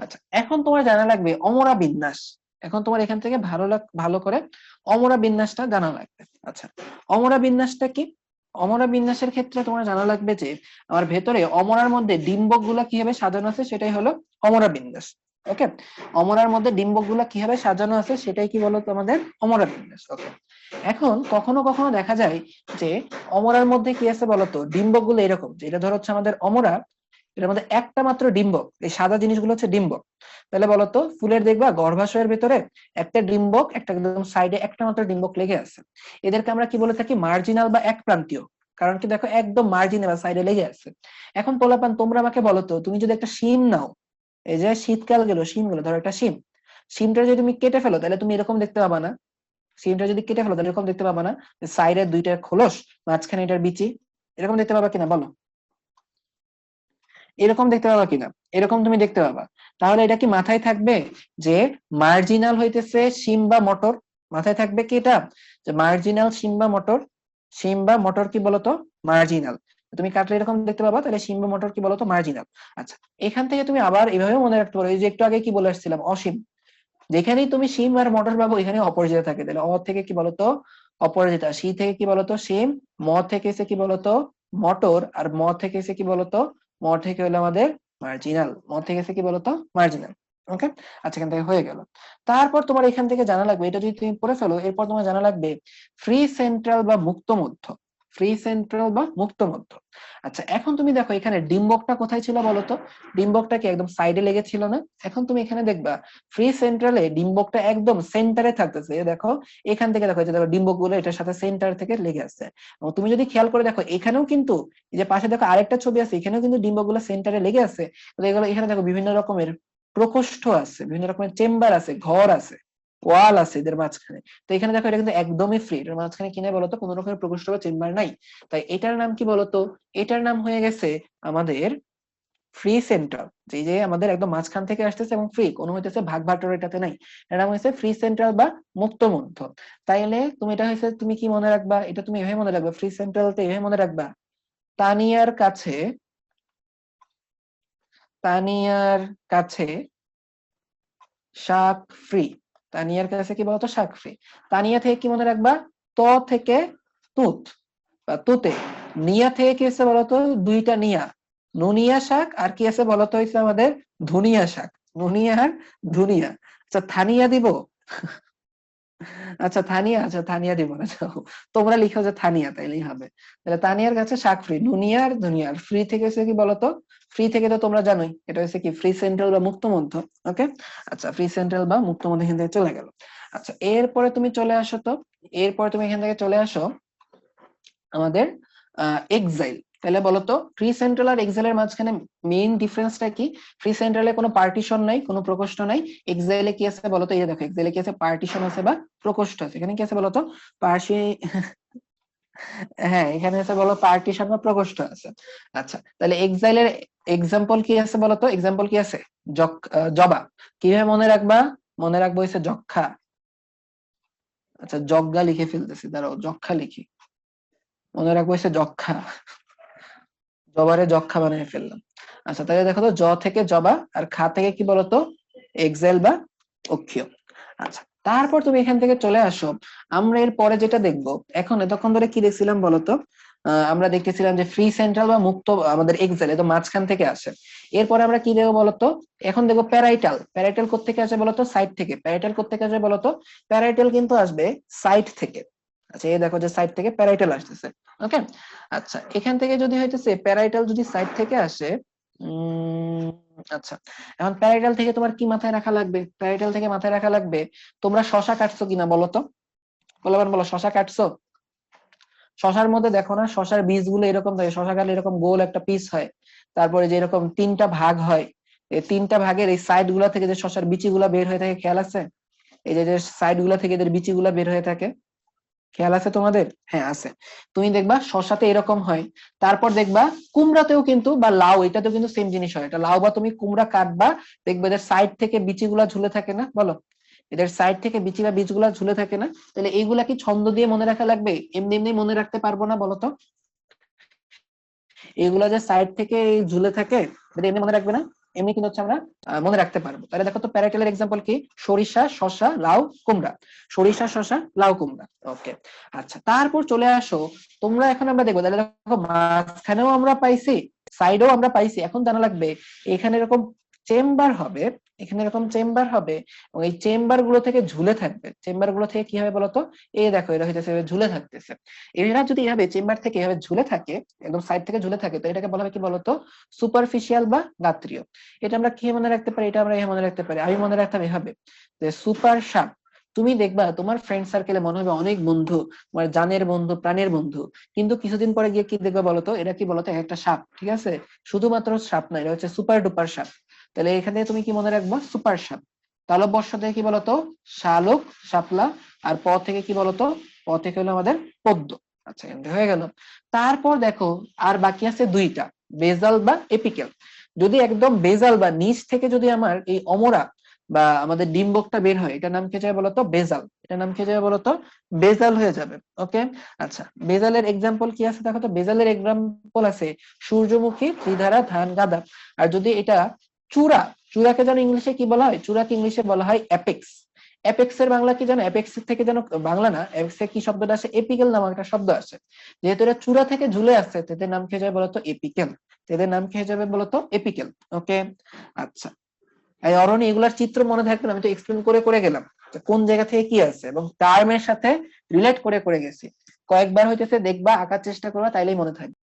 আচ্ছা, এখন তোমার জানা লাগবে অমরা বিন্যাস। এখন তোমার এখান থেকে ভালো করে অমরা বিন্যাসটা জানা লাগবে। আচ্ছা, অমরা বিন্যাসটা কি? অমরা বিন্যাসের ক্ষেত্রে তোমার জানা লাগবে যে আমার ভেতরে অমরার মধ্যে ডিম্বক গুলা কিভাবে সাজানো আছে সেটাই হলো অমরা বিন্যাস। ওকে, অমরার মধ্যে ডিম্বক গুলা কিভাবে সাজানো আছে সেটাই কি বলতো আমাদের অমরা বিন্যাস। ওকে, এখন কখনো কখনো দেখা যায় যে অমরার মধ্যে কি আছে বলতো, ডিম্বক গুলো এরকম, যে এটা ধরো হচ্ছে আমাদের অমরা, এটার মধ্যে একটা মাত্র ডিম্বক, এই সাদা জিনিসগুলো হচ্ছে ডিম্বক। তাহলে বলতো ফুলের দেখবা গর্ভাশয়ের ভেতরে একটা ডিম্বক, একটা একদম সাইডে একটা মাত্র ডিম্বক লেগে আছে। এদেরকে আমরা কি বলে থাকি? মার্জিনাল বা এক প্রান্তীয়। কারণ কি দেখো একদম মার্জিনে বা সাইডে লেগে আছে। এখন পোলাপান তোমরা আমাকে বলো তো, তুমি যদি একটা শিম নাও, এই যে শীতকাল গেল, শিম গেলো, ধরো একটা শিম, শিমটা যদি তুমি কেটে ফেলো তাহলে তুমি এরকম দেখতে পাবা না? শিমটা যদি কেটে ফেলো তাহলে এরকম দেখতে পাবা না? সাইডে দুইটা খোলস, মাঝখানে এটার বিচি, এরকম দেখতে পাবা কিনা বলো? এরকম দেখতে পাবা কিনা? এরকম তুমি দেখতে পাবা। তাহলে এটা কি মাথায় থাকবে যে মার্জিনাল হইতেছে শিম বা মটর? মাথায় থাকবে কি এটা, যে মার্জিনাল শিম বা মটর? শিম বা মটর কি বলতো? মার্জিনাল। তুমি কাটলে এরকম দেখতে পাবা, তাহলে শিম বা মটর কি বলতো? মার্জিনাল। আচ্ছা, এখান থেকে তুমি আবার এভাবে মনে রাখতে পারো, এই যে একটু আগে কি বলে আসছিলাম, অসীম। যেখানেই তুমি শিম আর মটর পাবো এখানে অপরাজিতা থাকে। তাহলে অ থেকে কি বলতো? অপরাজিতা। সি থেকে কি বলতো? শিম। ম থেকে এসে কি বলতো? মটর। আর ম থেকে এসে কি বলতো? ম থেকে হলো আমাদের মার্জিনাল। ম থেকে এসে কি বলতো? মার্জিনাল। ওকে, আচ্ছা, এখান থেকে হয়ে গেল। তারপর তোমার এখান থেকে জানা লাগবে, এটা যদি তুমি পড়ে ফেলো, এরপর তোমার জানা লাগবে ফ্রি সেন্ট্রাল বা মুক্ত মধ্য। ফ্রি সেন্ট্রাল বা মুক্ত মধ্য। আচ্ছা, এখন তুমি দেখো এখানে ডিম্বকটা কোথায় ছিল বলতো? ডিম্বকটা কি একদম সাইডে লেগেছিল না? এখন তুমি এখানে দেখবা ফ্রি সেন্ট্রালে ডিম্বকটা একদম সেন্টারে থাকতেছে। দেখো এখান থেকে দেখো, এই যে দেখো ডিম্বক গুলো এটার সাথে সেন্টার থেকে লেগে আছে। এবং তুমি যদি খেয়াল করে দেখো এখানেও কিন্তু, এই যে পাশে দেখো আরেকটা ছবি আছে, এখানেও কিন্তু ডিম্বক গুলো সেন্টারে লেগে আছে। তো এগুলো এখানে দেখো বিভিন্ন রকমের প্রকোষ্ঠ আছে, বিভিন্ন রকমের চেম্বার আছে, ঘর আছে, ওয়াল আছে এদের মাঝখানে। তো এখানে দেখো এটা কিন্তু একদমই ফ্রি, এটার মাঝখানে কি নাই বলতো? কোনো রকমের প্রকোষ্ঠ বা চেম্বার নাই। তাই এটার নাম কি বলতো? এটার নাম হয়ে গেছে আমাদের ফ্রি সেন্ট্রাল। যে যে আমাদের একদম মাঝখান থেকে আসতেছে এবং ফ্রি, কোনো হইতেছে ভাগ বাটোয়ারা এটাতে নাই। এর নাম হয়েছে ফ্রি সেন্ট্রাল বা মুক্ত মধ্য। তাইলে তুমি এটা হয়েছে, তুমি কি মনে রাখবা? এটা তুমি এভাবে মনে রাখবা, ফ্রি সেন্ট্রালতে এভাবে মনে রাখবা, তানিয়ার কাছে, তানিয়ার কাছে শাক ফ্রি। তানিয়ার কাছে কি বলতো? শাক ফ্রি। তানিয়া থেকে কি মনে রাখবা? ত থেকে তুত বা তুতে। নিয়া থেকে কি আছে বলতো? দুইটা নিয়া, নুনিয়া শাক, আর কি আছে বলতো? হয়েছে আমাদের ধুনিয়া শাক। নুনিয়া আর ধুনিয়া। আচ্ছা, থানিয়া দিব? আচ্ছা থানিয়া, আচ্ছা থানিয়া দিব না, যাও। তোমরা লিখো যে থানিয়া, তাইলেই হবে। তাহলে তানিয়ার কাছে শাক ফ্রি, নুনিয়া আর ধুনিয়া। আর ফ্রি থেকে হচ্ছে কি বলতো? ফ্রি থেকে তো তোমরা জানোই এটা হচ্ছে কি ফ্রি সেন্ট্রাল বা মুক্ত মধ্য। ওকে, আচ্ছা, ফ্রি সেন্ট্রাল বা মুক্ত মধ্য এখান থেকে চলে গেল। আচ্ছা, এরপরে তুমি চলে আসো তো, এরপরে তুমি এখান থেকে চলে আসো আমাদের এক্সাইল। তাহলে বলতো ফ্রি সেন্ট্রাল আর এক্সাইলের মাঝখানে মেইন ডিফারেন্সটা কি? ফ্রি সেন্ট্রালে কোনো পার্টিশন নাই, কোনো প্রকোষ্ঠ নাই। এক্সাইলে কি আছে বলতো? এই যে দেখো এক্সাইলে কি আছে? পার্টিশন আছে বা প্রকোষ্ঠ আছে। এখানে কি আছে বলতো? পার্সি হ্যাঁ, এখানে আছে বলো পার্টিশন বা প্রকোষ্ঠ আছে। আচ্ছা, তাহলে এক্সাইলের এক্সাম্পল কি আছে বলতো? এক্সাম্পল কি আছে? জবা। কিভাবে মনে রাখবা? মনে রাখবো হচ্ছে যক্ষা। আচ্ছা, যজ্ঞা লিখে ফেলতেছি, দাঁড়াও যক্ষা লিখি। মনে রাখবো হচ্ছে যক্ষা। জবারে যক্ষা বানিয়ে ফেললাম। আচ্ছা, তাহলে দেখো তো, জ থেকে জবা, আর খা থেকে কি বলতো? এক্সাইল বা অক্ষীয়। আচ্ছা, তারপর তুমি এখান থেকে চলে আসো, আমরা এর পরে যেটা দেখবো, এখন এতক্ষণ ধরে কি দেখছিলাম বলতো? আমরা দেখতেছিলাম যে ফ্রি সেন্ট্রাল বা মুক্ত আমাদের এক্সাইল তো মাঝখান থেকে আসে। এরপরে আমরা কি দেখবো বলতো? এখন দেখবো প্যারাইটাল। প্যারাইটাল কোত্থেকে আসে বলতো? সাইড থেকে। প্যারাইটাল কোত্থেকে আসে বলতো? প্যারাইটাল কিন্তু আসবে সাইড থেকে। আচ্ছা, এই দেখো যে সাইড থেকে প্যারাইটাল আসতেছে। ওকে, আচ্ছা, এখান থেকে যদি হইতেছে প্যারাইটাল যদি সাইড থেকে আসে, উম আচ্ছা, এখন প্যারাইটাল থেকে তোমার কি মাথায় রাখা লাগবে? প্যারাইটাল থেকে মাথায় রাখা লাগবে, তোমরা শশা কাটছো কিনা বলো তো? বলো বলো, শশা কাটছো? শশার মধ্যে দেখো না, শশার বীজগুলো এরকম থাকে, শশা কাটলে এরকম গোল একটা পিস হয়। তারপরে যে এরকম তিনটা ভাগ হয়, এই তিনটা ভাগের এই সাইড গুলা থেকে যে শশার বিচি গুলা বের হয়ে থাকে, খেয়াল আছে? এই যে সাইড গুলা থেকে এদের বিচি গুলা বের হয়ে থাকে, খেয়াল আছে তোমাদের? হ্যাঁ আছে। তুমি দেখবা শশাতে এরকম হয়। তারপর দেখবা কুমড়াতেও কিন্তু, বা লাউ, এটাতেও কিন্তু সেম জিনিস হয়। এটা লাউ বা তুমি কুমড়া কাটবা, দেখবে এদের সাইড থেকে বিচিগুলা ঝুলে থাকে না? বলো, এদের সাইড থেকে বিচি বা বীজগুলা ঝুলে থাকে না? তাহলে এইগুলা কি ছন্দ দিয়ে মনে রাখা লাগবে? এমনি এমনি মনে রাখতে পারবো না, বলতো? এগুলা যে সাইড থেকে ঝুলে থাকে, এটা এমনি মনে রাখবে না? এমনি কিন্তু হচ্ছে আমরা মনে রাখতে পারবো। তাহলে দেখো তো প্যারাকেলের এক্সাম্পল কি, সরিষা, শসা, লাউ, কুমড়া। সরিষা, শসা, লাউ, কুমড়া। ওকে, আচ্ছা তারপর চলে আসো তোমরা, এখন আমরা দেখবো তাহলে দেখো মাঝখানেও আমরা পাইছি, সাইডেও আমরা পাইছি। এখন জানা লাগবে এখানে এরকম চেম্বার হবে, এখানে এরকম চেম্বার হবে এবং এই চেম্বার গুলো থেকে ঝুলে থাকবে। চেম্বার গুলো থেকে কি হবে বলতো, এই দেখো এরা হইতেছে ঝুলে থাকতেছে। এরা যদি এভাবে চেম্বার থেকে এভাবে ঝুলে থাকে, একদম সাইড থেকে ঝুলে থাকে, তো এটাকে বলা হয় কি বলতো, সুপারফিশিয়াল বা গাত্রীয়। এটা আমরা কি মনে রাখতে পারি, এটা আমরা মনে রাখতে পারি, আমি মনে রাখতাম এভাবে যে সুপার সাপ। তুমি দেখবা তোমার ফ্রেন্ড সার্কেলে মনে হবে অনেক বন্ধু, তোমার জানের বন্ধু, প্রাণের বন্ধু, কিন্তু কিছুদিন পরে গিয়ে কি দেখবে বলতো, এটা কি বলতো, একটা সাপ, ঠিক আছে, শুধুমাত্র সাপ না, এটা হচ্ছে সুপার ডুপার সাপ। তাহলে এখানে তুমি কি মনে রাখবা, সুপার সাপ। তালব্য থেকে কি বলতো, শালুক, শাপলা। আর প থেকে কি বলতো, প থেকে হলো আমাদের পদ্ম। আচ্ছা এমনি হয়ে গেল। তারপর দেখো আর বাকি আছে দুইটা, বেজাল বা এপিক্যাল। যদি একদম বেজাল বা নিচ থেকে যদি আমার এই অমরা বা আমাদের ডিম্বকটা বের হয়, এটার নাম কি যাবে বলতো, বেজাল। এটার নাম কি যাবে বলতো, বেজাল হয়ে যাবে। ওকে, আচ্ছা বেজালের এক্সাম্পল কি আছে দেখো তো, বেজালের এক্সাম্পল আছে সূর্যমুখী, ত্রিধারা, ধান, গাঁদা। আর যদি এটা চূড়া, চূড়াকে যেন ইংলিশে কি বলা হয়, চূড়াকে ইংলিশে বলা হয় অ্যাপেক্স। অ্যাপেক্স এর বাংলা কি জানো, অ্যাপেক্স থেকে যেন বাংলা না, অ্যাপেক্স এর কি শব্দটা আসে, এপিক্যাল নামক একটা শব্দ আসে। যেহেতু এটা চূড়া থেকে ঝুলে আসছে, এদের নাম কি যাবে বলতো, এপিক্যাল। এদের নাম কি হয়ে যাবে বলতো, এপিক্যাল। ওকে, আচ্ছা এই অরণি এগুলার চিত্র মনে থাকবে না, আমি তো এক্সপ্লেন করে করে গেলাম যে কোন জায়গা থেকে কি আছে এবং টার্মের সাথে রিলেট করে করে গেছি। কয়েকবার হইতেছে দেখবা, আঁকার চেষ্টা করবা, তাইলেই মনে থাকবে।